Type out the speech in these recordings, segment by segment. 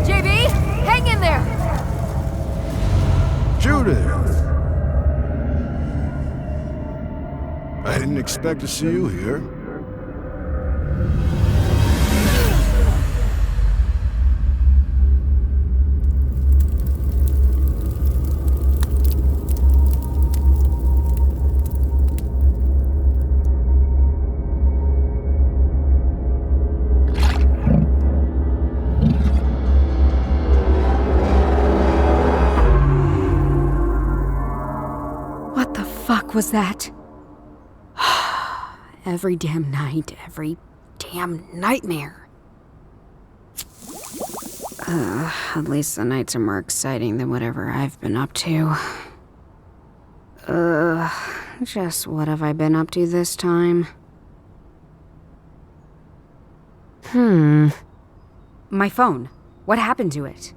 JB, hang in there! Judith! I didn't expect to see you here. What the fuck was that? Every damn night, every damn nightmare. At least the nights are more exciting than whatever I've been up to. Just what have I been up to this time? My phone. What happened to it?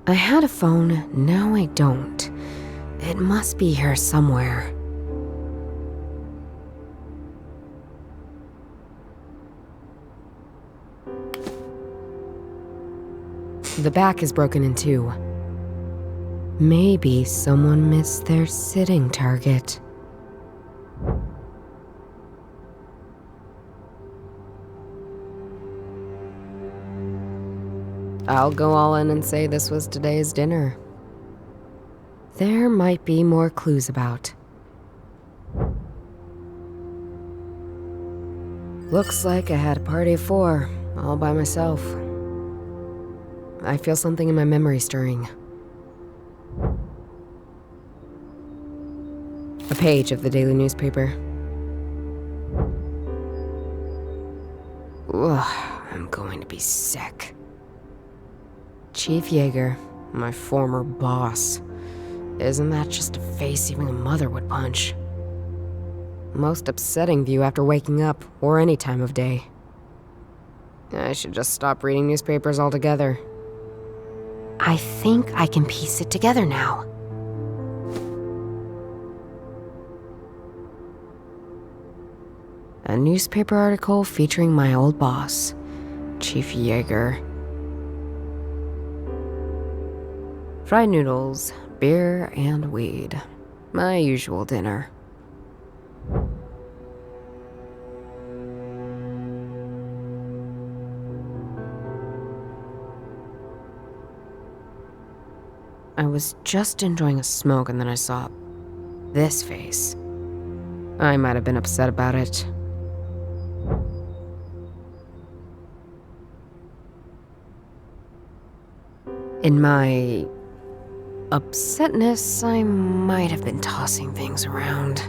I had a phone, now I don't. It must be here somewhere. The back is broken in two. Maybe someone missed their sitting target. I'll go all in and say this was today's dinner. There might be more clues about. Looks like I had a party of 4, all by myself. I feel something in my memory stirring. A page of the daily newspaper. Ugh, I'm going to be sick. Chief Yeager, my former boss. Isn't that just a face even a mother would punch? Most upsetting view after waking up, or any time of day. I should just stop reading newspapers altogether. I think I can piece it together now. A newspaper article featuring my old boss, Chief Yeager. Fried noodles, beer, and weed. My usual dinner. I was just enjoying a smoke and then I saw this face. I might have been upset about it. In my upsetness, I might have been tossing things around.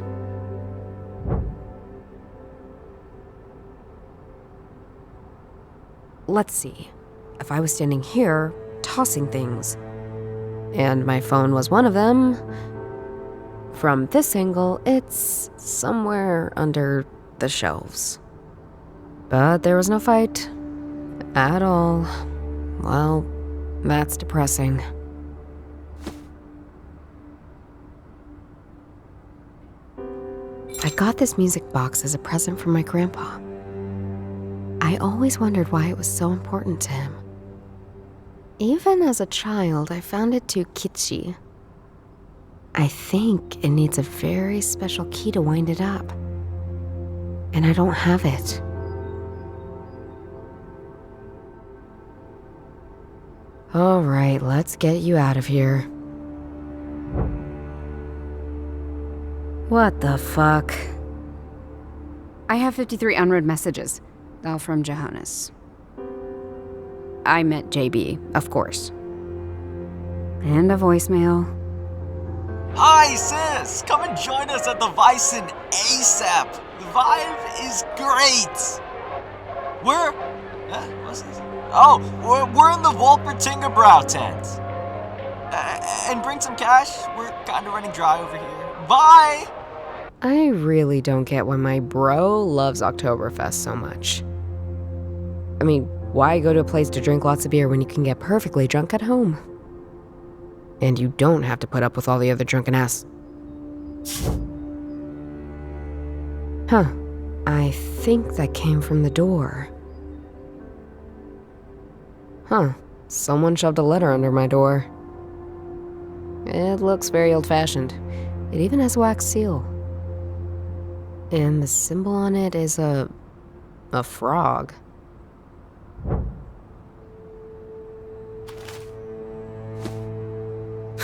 Let's see. If I was standing here, tossing things, and my phone was one of them, from this angle, it's somewhere under the shelves. But there was no fight. At all. Well, that's depressing. I got this music box as a present from my grandpa. I always wondered why it was so important to him. Even as a child, I found it too kitschy. I think it needs a very special key to wind it up. And I don't have it. All right, let's get you out of here. What the fuck? I have 53 unread messages, all from Johannes. I met JB, of course. And a voicemail. Hi, sis! Come and join us at the Weissen ASAP! The vibe is great! What's this? Oh, we're in the Wolpertinger Brow tent. And bring some cash. We're kind of running dry over here. Bye! I really don't get why my bro loves Oktoberfest so much. I mean, why go to a place to drink lots of beer when you can get perfectly drunk at home? And you don't have to put up with all the other drunken ass. Huh. I think that came from the door. Huh. Someone shoved a letter under my door. It looks very old-fashioned. It even has a wax seal. And the symbol on it is a frog.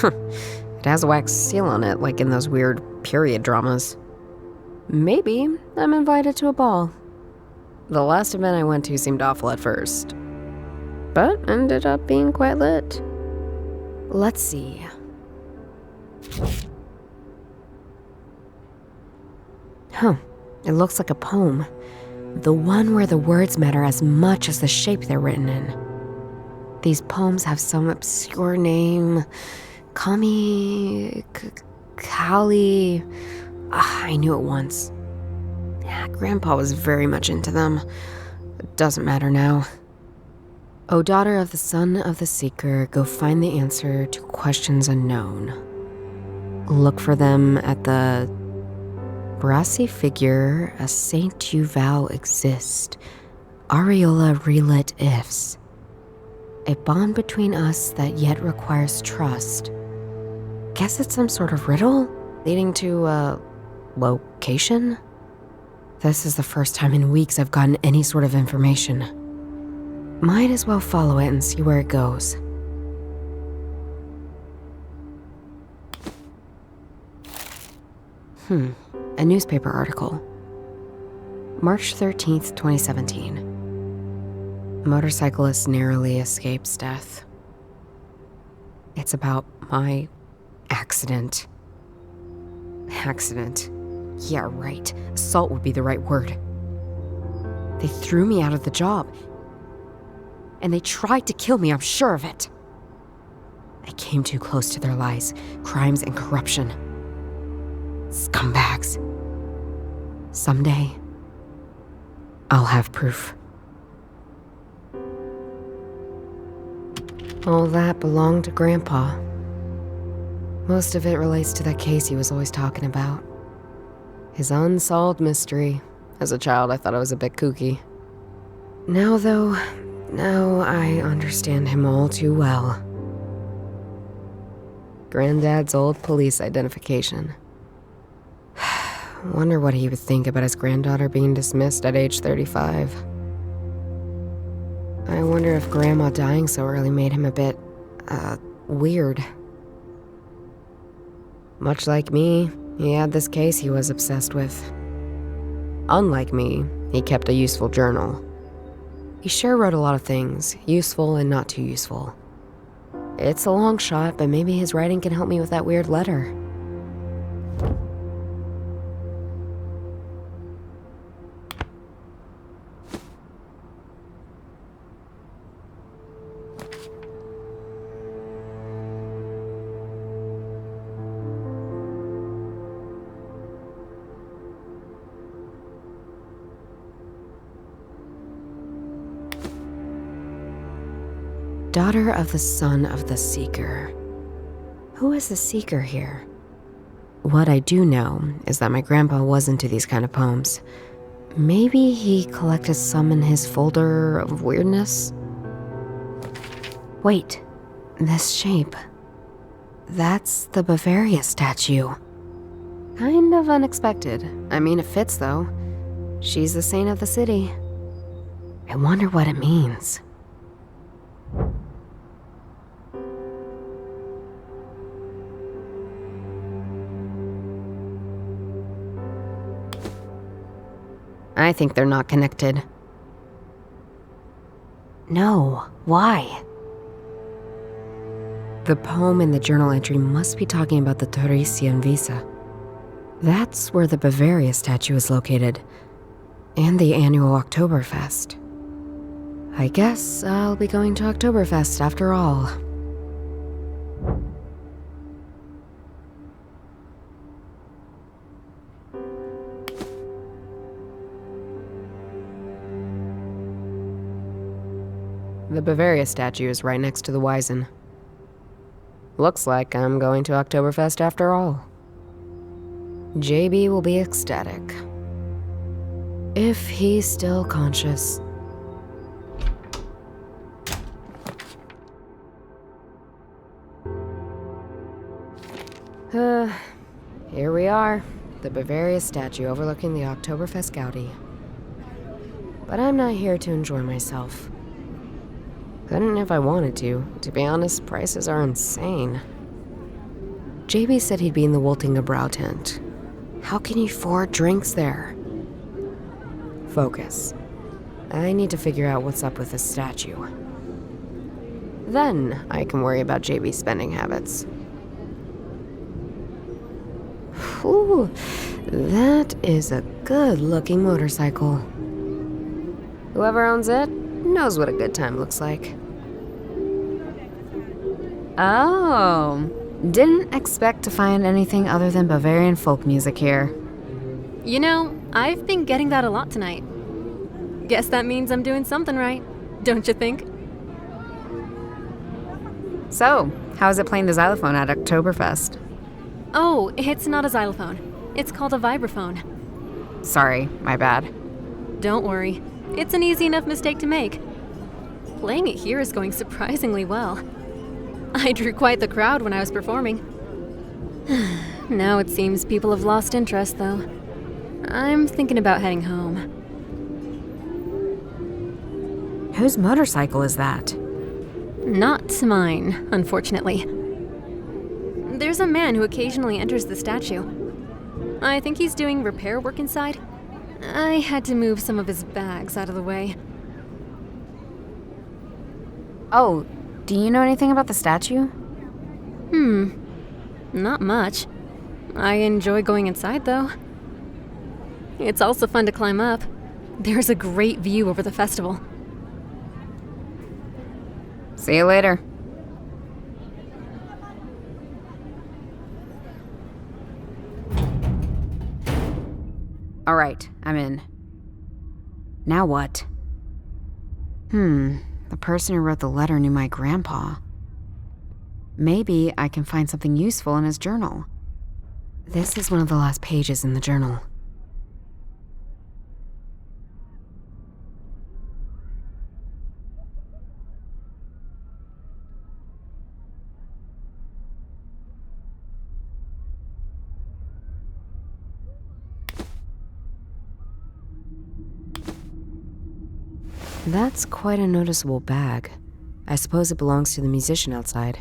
It has a wax seal on it, like in those weird period dramas. Maybe I'm invited to a ball. The last event I went to seemed awful at first, but ended up being quite lit. Let's see. Huh, it looks like a poem. The one where the words matter as much as the shape they're written in. These poems have some obscure name. Kali. I knew it once. Yeah, Grandpa was very much into them. It doesn't matter now. O daughter of the son of the seeker, go find the answer to questions unknown. Look for them at the brassy figure, a saint you vow exist. Aureola relit ifs. A bond between us that yet requires trust. Guess it's some sort of riddle leading to a location? This is the first time in weeks I've gotten any sort of information. Might as well follow it and see where it goes. A newspaper article. March 13th, 2017. Motorcyclist narrowly escapes death. It's about my accident. Accident. Yeah, right. Assault would be the right word. They threw me out of the job. And they tried to kill me, I'm sure of it. I came too close to their lies, crimes, and corruption. Scumbags. Someday, I'll have proof. All that belonged to Grandpa. Most of it relates to that case he was always talking about. His unsolved mystery. As a child, I thought I was a bit kooky. Now, though, I understand him all too well. Granddad's old police identification. Wonder what he would think about his granddaughter being dismissed at age 35. I wonder if Grandma dying so early made him a bit, weird. Much like me, he had this case he was obsessed with. Unlike me, he kept a useful journal. He sure wrote a lot of things, useful and not too useful. It's a long shot, but maybe his writing can help me with that weird letter. Daughter of the son of the seeker. Who is the seeker here? What I do know is that my grandpa was into these kind of poems. Maybe he collected some in his folder of weirdness? Wait, this shape. That's the Bavaria statue. Kind of unexpected. I mean, it fits though. She's the saint of the city. I wonder what it means. I think they're not connected. No, why? The poem in the journal entry must be talking about the Torresian Visa. That's where the Bavaria statue is located, and the annual Oktoberfest. I guess I'll be going to Oktoberfest after all. The Bavaria statue is right next to the Wiesen. Looks like I'm going to Oktoberfest after all. JB will be ecstatic. If he's still conscious. Here we are, the Bavaria statue overlooking the Oktoberfest Gaudi. But I'm not here to enjoy myself. Couldn't if I wanted to. To be honest, prices are insane. JB said he'd be in the Woltinger Brau tent. How can you afford drinks there? Focus. I need to figure out what's up with this statue. Then I can worry about JB's spending habits. Ooh, that is a good-looking motorcycle. Whoever owns it knows what a good time looks like. Oh, didn't expect to find anything other than Bavarian folk music here. You know, I've been getting that a lot tonight. Guess that means I'm doing something right, don't you think? So, how is it playing the xylophone at Oktoberfest? Oh, it's not a xylophone. It's called a vibraphone. Sorry, my bad. Don't worry. It's an easy enough mistake to make. Playing it here is going surprisingly well. I drew quite the crowd when I was performing. Now it seems people have lost interest, though. I'm thinking about heading home. Whose motorcycle is that? Not mine, unfortunately. There's a man who occasionally enters the statue. I think he's doing repair work inside. I had to move some of his bags out of the way. Oh, do you know anything about the statue? Not much. I enjoy going inside, though. It's also fun to climb up. There's a great view over the festival. See you later. All right, I'm in. Now what? The person who wrote the letter knew my grandpa. Maybe I can find something useful in his journal. This is one of the last pages in the journal. That's quite a noticeable bag. I suppose it belongs to the musician outside.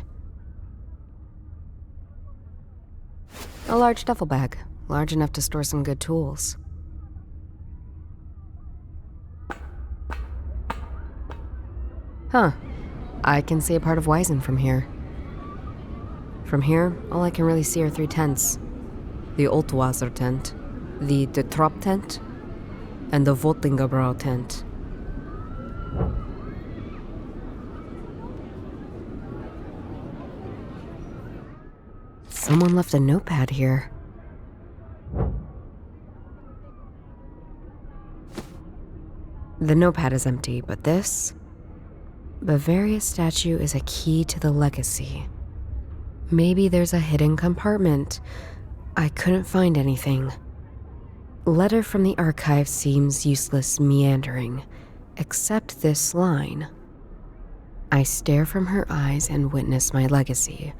A large duffel bag, large enough to store some good tools. Huh. I can see a part of Wiesen from here. From here, all I can really see are 3 tents. The Altwasser tent, the De Trop tent, and the Woltingerbrau tent. Someone left a notepad here. The notepad is empty, but this? Bavaria statue is a key to the legacy. Maybe there's a hidden compartment. I couldn't find anything. Letter from the archive seems useless meandering, except this line. I stare from her eyes and witness my legacy.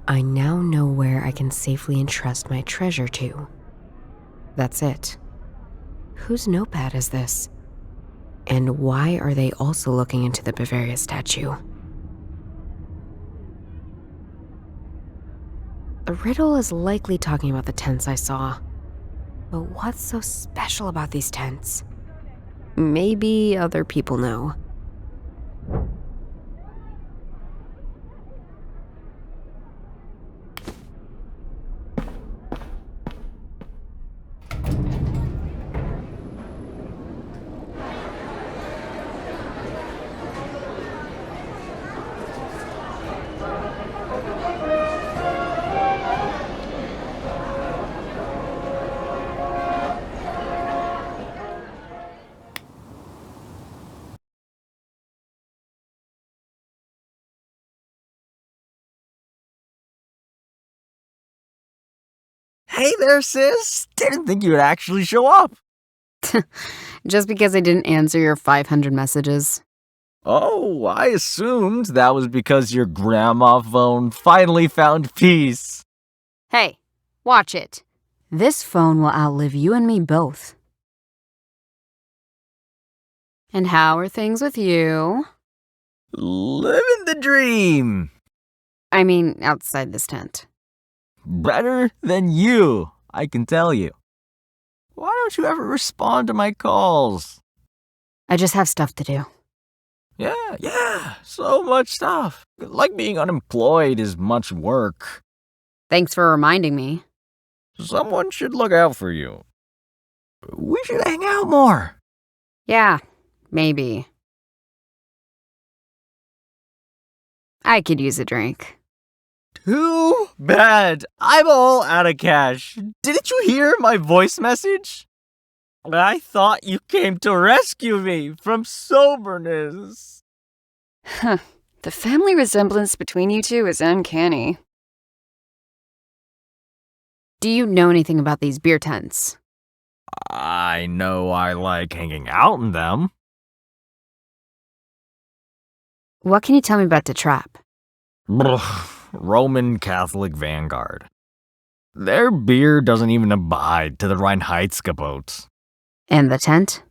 I now know where I can safely entrust my treasure to. That's it. Whose notepad is this? And why are they also looking into the Bavaria statue? The riddle is likely talking about the tents I saw. But what's so special about these tents? Maybe other people know. Hey there, sis. Didn't think you would actually show up. Just because I didn't answer your 500 messages. Oh, I assumed that was because your grandma phone finally found peace. Hey, watch it. This phone will outlive you and me both. And how are things with you? Living the dream. I mean, outside this tent. Better than you, I can tell you. Why don't you ever respond to my calls? I just have stuff to do. Yeah, so much stuff. Like being unemployed is much work. Thanks for reminding me. Someone should look out for you. We should hang out more. Yeah, maybe. I could use a drink. Too bad. I'm all out of cash. Didn't you hear my voice message? I thought you came to rescue me from soberness. Huh. The family resemblance between you two is uncanny. Do you know anything about these beer tents? I know I like hanging out in them. What can you tell me about the trap? Roman Catholic Vanguard. Their beer doesn't even abide to the Reinheitsgebot. And the tent?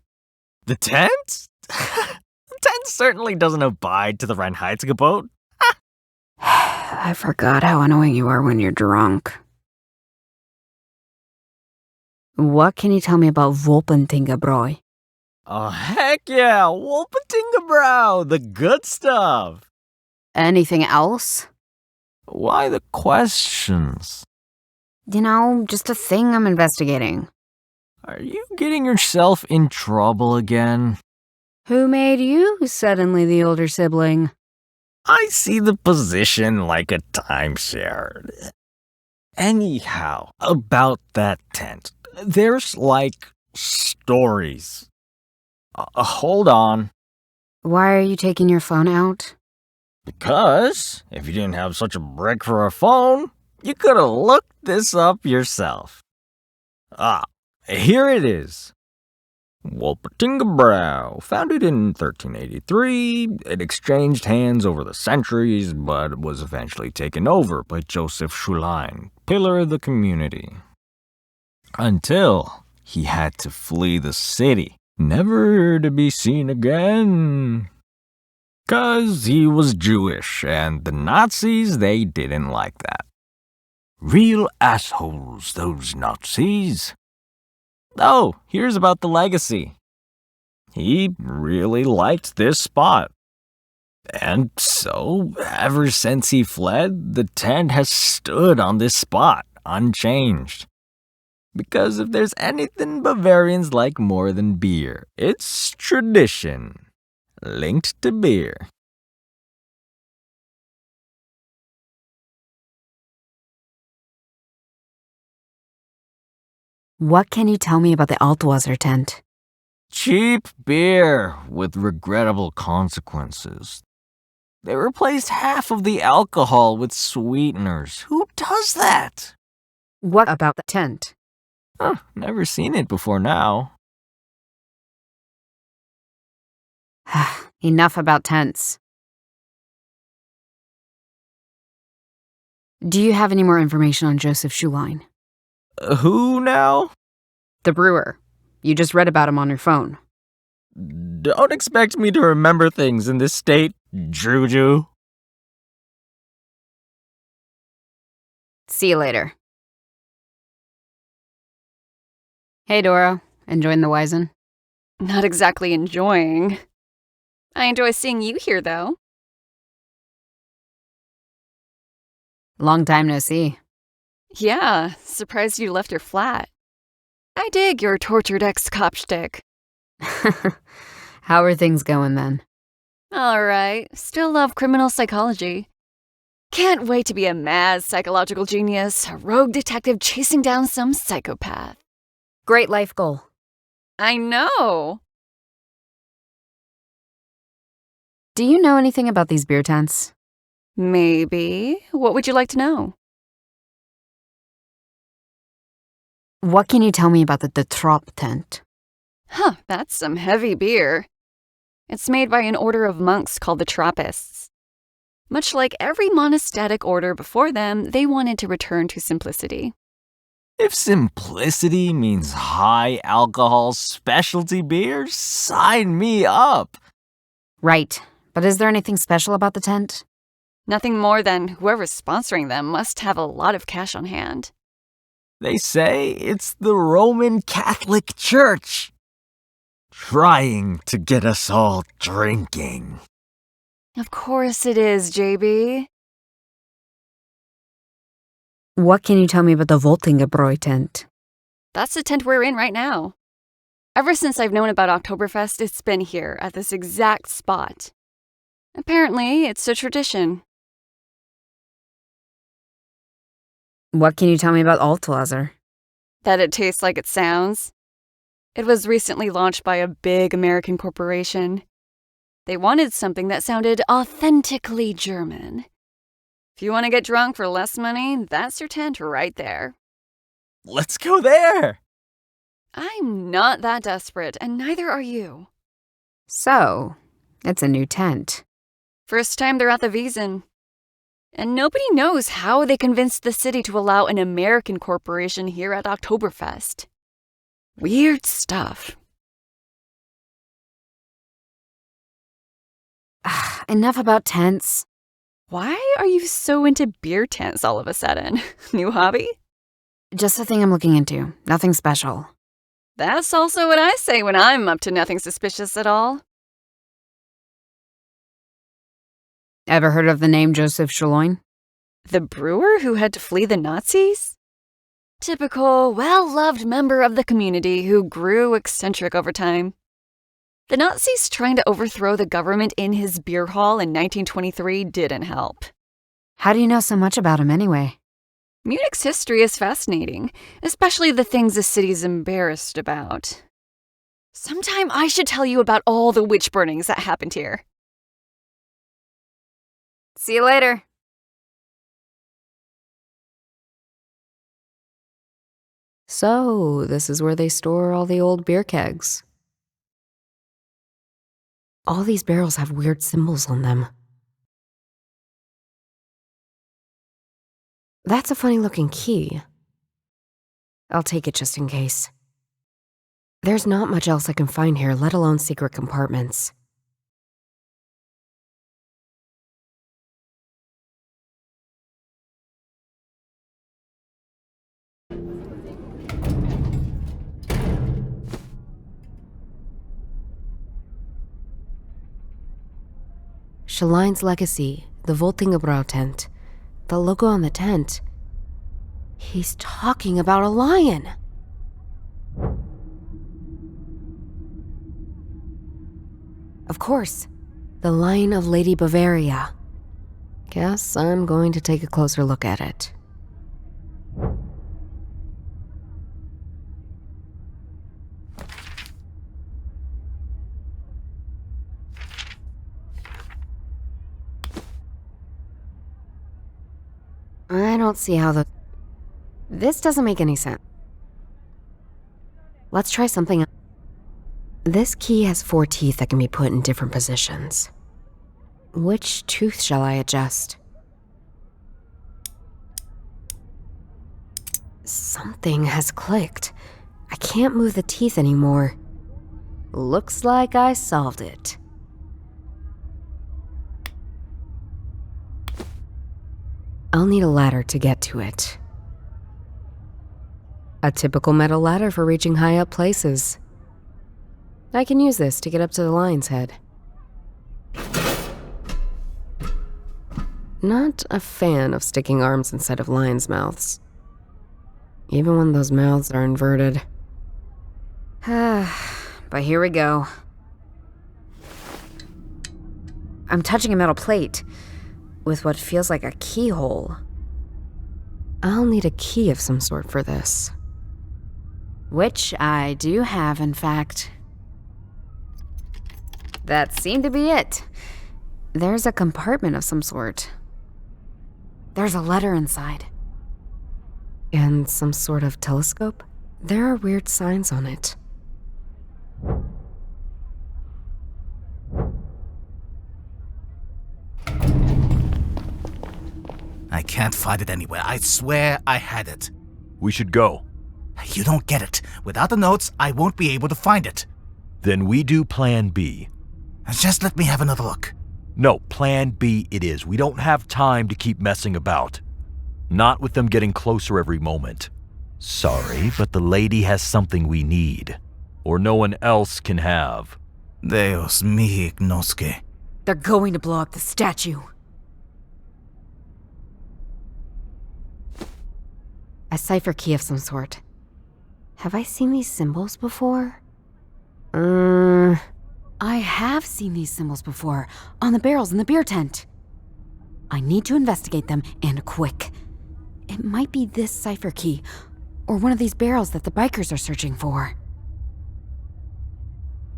The tent? The tent certainly doesn't abide to the Reinheitsgebot. I forgot how annoying you are when you're drunk. What can you tell me about Wolpentingebräu? Oh, heck yeah! Wolpentingebräu! The good stuff! Anything else? Why the questions? You know, just a thing I'm investigating. Are you getting yourself in trouble again? Who made you suddenly the older sibling? I see the position like a timeshare. Anyhow, about that tent. There's, like, stories. Hold on. Why are you taking your phone out? Because if you didn't have such a brick for a phone, you could have looked this up yourself. Here it is. Wolpentingebräu, founded in 1383, it exchanged hands over the centuries, but was eventually taken over by Joseph Schulein, pillar of the community. Until he had to flee the city, never to be seen again. 'Cause he was Jewish, and the Nazis, they didn't like that. Real assholes, those Nazis. Oh, here's about the legacy. He really liked this spot. And so, ever since he fled, the tent has stood on this spot, unchanged. Because if there's anything Bavarians like more than beer, it's tradition, linked to beer. What can you tell me about the Altwasser tent? Cheap beer with regrettable consequences. They replaced half of the alcohol with sweeteners. Who does that? What about the tent? Never seen it before now. Enough about tents. Do you have any more information on Joseph Schulein? Who now? The brewer. You just read about him on your phone. Don't expect me to remember things in this state, Juju. See you later. Hey, Doro. Enjoying the Wizen? Not exactly enjoying. I enjoy seeing you here, though. Long time no see. Yeah, surprised you left your flat. I dig your tortured ex-cop shtick. How are things going then? All right, still love criminal psychology. Can't wait to be a mad psychological genius, a rogue detective chasing down some psychopath. Great life goal. I know! Do you know anything about these beer tents? Maybe. What would you like to know? What can you tell me about the Trop tent? Huh, that's some heavy beer. It's made by an order of monks called the Trappists. Much like every monastic order before them, they wanted to return to simplicity. If simplicity means high alcohol specialty beers, sign me up. Right, but is there anything special about the tent? Nothing more than whoever's sponsoring them must have a lot of cash on hand. They say it's the Roman Catholic Church trying to get us all drinking. Of course it is, JB. What can you tell me about the Voltingebräu tent? That's the tent we're in right now. Ever since I've known about Oktoberfest, it's been here, at this exact spot. Apparently, it's a tradition. What can you tell me about Altwasser? That it tastes like it sounds. It was recently launched by a big American corporation. They wanted something that sounded authentically German. If you want to get drunk for less money, that's your tent right there. Let's go there. I'm not that desperate, and neither are you. So, it's a new tent. First time they're at the Wiesn. And nobody knows how they convinced the city to allow an American corporation here at Oktoberfest. Weird stuff. Enough about tents. Why are you so into beer tents all of a sudden? New hobby? Just a thing I'm looking into. Nothing special. That's also what I say when I'm up to nothing suspicious at all. Ever heard of the name Joseph Schlein? The brewer who had to flee the Nazis? Typical, well-loved member of the community who grew eccentric over time. The Nazis trying to overthrow the government in his beer hall in 1923 didn't help. How do you know so much about him anyway? Munich's history is fascinating, especially the things the city's embarrassed about. Sometime I should tell you about all the witch burnings that happened here. See you later. So, this is where they store all the old beer kegs. All these barrels have weird symbols on them. That's a funny-looking key. I'll take it just in case. There's not much else I can find here, let alone secret compartments. Schlein's legacy, the Voltingebräu tent, the logo on the tent. He's talking about a lion. Of course, the Lion of Lady Bavaria. Guess I'm going to take a closer look at it. I don't see how This doesn't make any sense. Let's try something else. This key has 4 teeth that can be put in different positions. Which tooth shall I adjust? Something has clicked. I can't move the teeth anymore. Looks like I solved it. I'll need a ladder to get to it. A typical metal ladder for reaching high up places. I can use this to get up to the lion's head. Not a fan of sticking arms inside of lions' mouths. Even when those mouths are inverted. But here we go. I'm touching a metal plate with what feels like a keyhole. I'll need a key of some sort for this. Which I do have, in fact. That seemed to be it. There's a compartment of some sort. There's a letter inside. And some sort of telescope? There are weird signs on it. I can't find it anywhere. I swear I had it. We should go. You don't get it. Without the notes, I won't be able to find it. Then we do Plan B. Just let me have another look. No, Plan B it is. We don't have time to keep messing about. Not with them getting closer every moment. Sorry, but the lady has something we need. Or no one else can have. Deus mihi ignosce. They're going to blow up the statue. A cipher key of some sort. Have I seen these symbols before? I have seen these symbols before, on the barrels in the beer tent. I need to investigate them, and quick. It might be this cipher key, or one of these barrels that the bikers are searching for.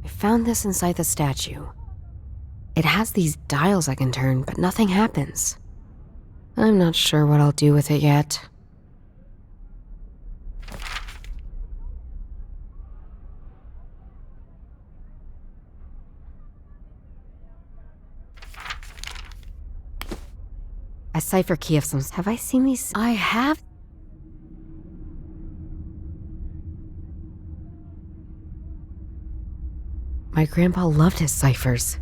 I found this inside the statue. It has these dials I can turn, but nothing happens. I'm not sure what I'll do with it yet. A cipher key of some... Have I seen these? I have. My grandpa loved his ciphers.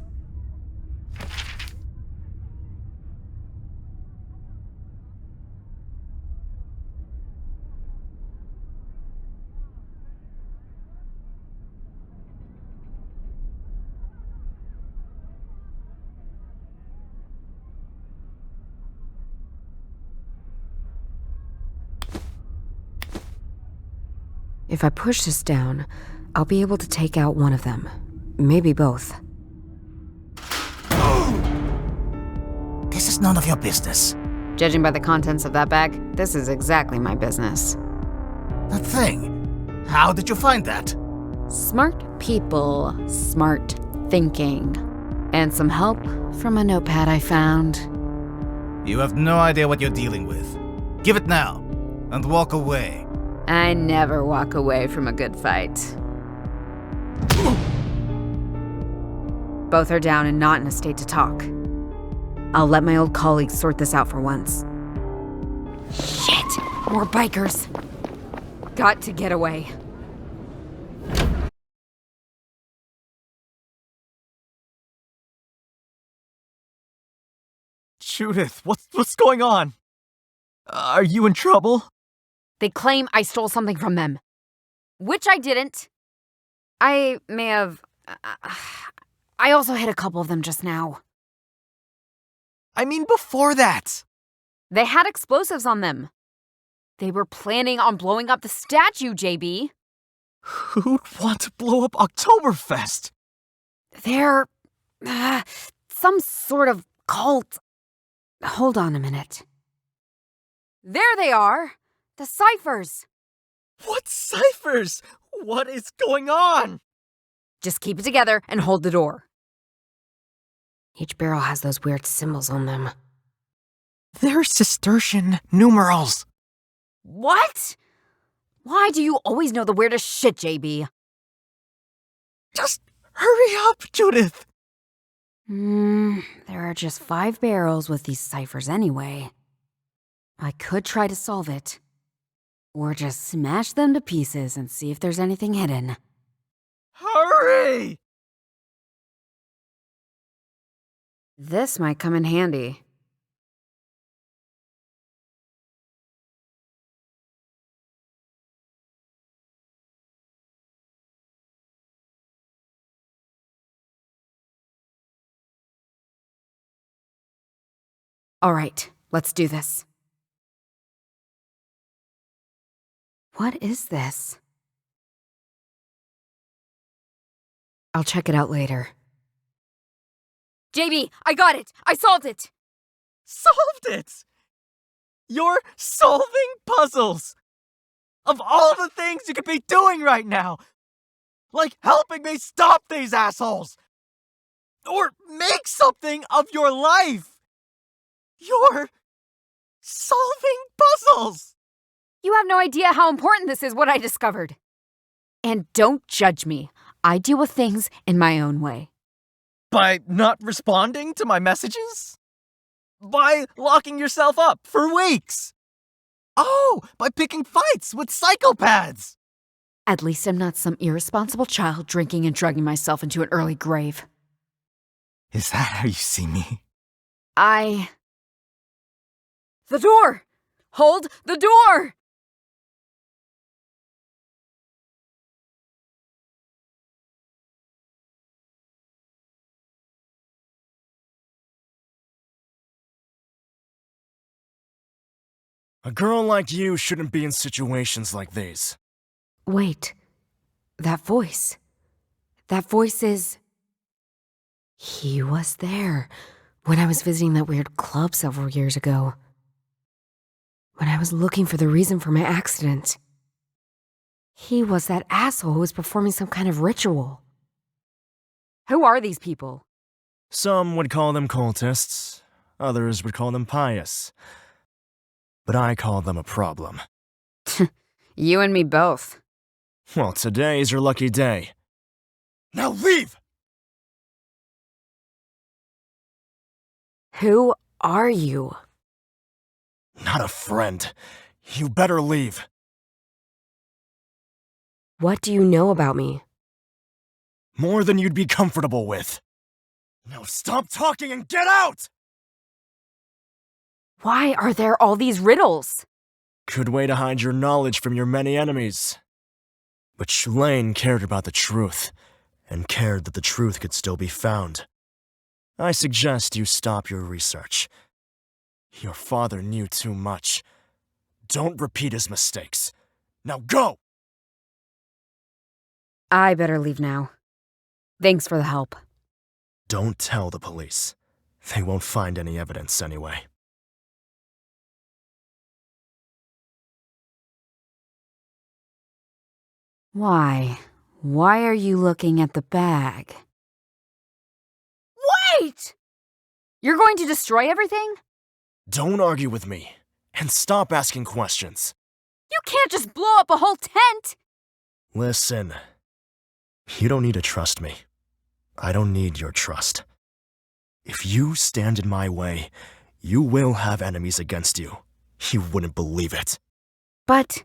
If I push this down, I'll be able to take out one of them. Maybe both. This is none of your business. Judging by the contents of that bag, this is exactly my business. That thing. How did you find that? Smart people, smart thinking. And some help from a notepad I found. You have no idea what you're dealing with. Give it now, and walk away. I never walk away from a good fight. Both are down and not in a state to talk. I'll let my old colleagues sort this out for once. Shit! More bikers! Got to get away. Judith, what's going on? Are you in trouble? They claim I stole something from them. Which I didn't. I may have... I also hit a couple of them just now. I mean before that. They had explosives on them. They were planning on blowing up the statue, JB. Who'd want to blow up Oktoberfest? They're... some sort of cult. Hold on a minute. There they are! The ciphers! What ciphers? What is going on? Just keep it together and hold the door. Each barrel has those weird symbols on them. They're Cistercian numerals. What? Why do you always know the weirdest shit, JB? Just hurry up, Judith. There are just 5 barrels with these ciphers anyway. I could try to solve it. Or just smash them to pieces and see if there's anything hidden. Hurry! This might come in handy. All right, let's do this. What is this? I'll check it out later. JB, I got it! I solved it! Solved it! You're solving puzzles! Of all the things you could be doing right now! Like helping me stop these assholes! Or make something of your life! You're solving puzzles! You have no idea how important this is, what I discovered. And don't judge me. I deal with things in my own way. By not responding to my messages? By locking yourself up for weeks? Oh, by picking fights with psychopaths! At least I'm not some irresponsible child drinking and drugging myself into an early grave. Is that how you see me? The door! Hold the door! A girl like you shouldn't be in situations like these. Wait. That voice. That voice is... He was there when I was visiting that weird club several years ago. When I was looking for the reason for my accident. He was that asshole who was performing some kind of ritual. Who are these people? Some would call them cultists, others would call them pious. But I call them a problem. You and me both. Well, today's your lucky day. Now leave! Who are you? Not a friend. You better leave. What do you know about me? More than you'd be comfortable with. Now stop talking and get out! Why are there all these riddles? Good way to hide your knowledge from your many enemies. But Shulaine cared about the truth, and cared that the truth could still be found. I suggest you stop your research. Your father knew too much. Don't repeat his mistakes. Now go! I better leave now. Thanks for the help. Don't tell the police. They won't find any evidence anyway. Why? Why are you looking at the bag? Wait! You're going to destroy everything? Don't argue with me, and stop asking questions. You can't just blow up a whole tent! Listen, you don't need to trust me. I don't need your trust. If you stand in my way, you will have enemies against you. You wouldn't believe it. But...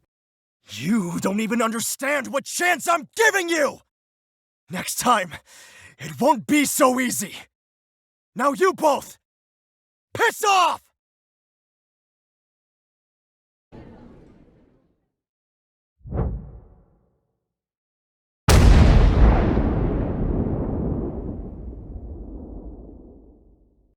You don't even understand what chance I'm giving you! Next time, it won't be so easy. Now you both, piss off!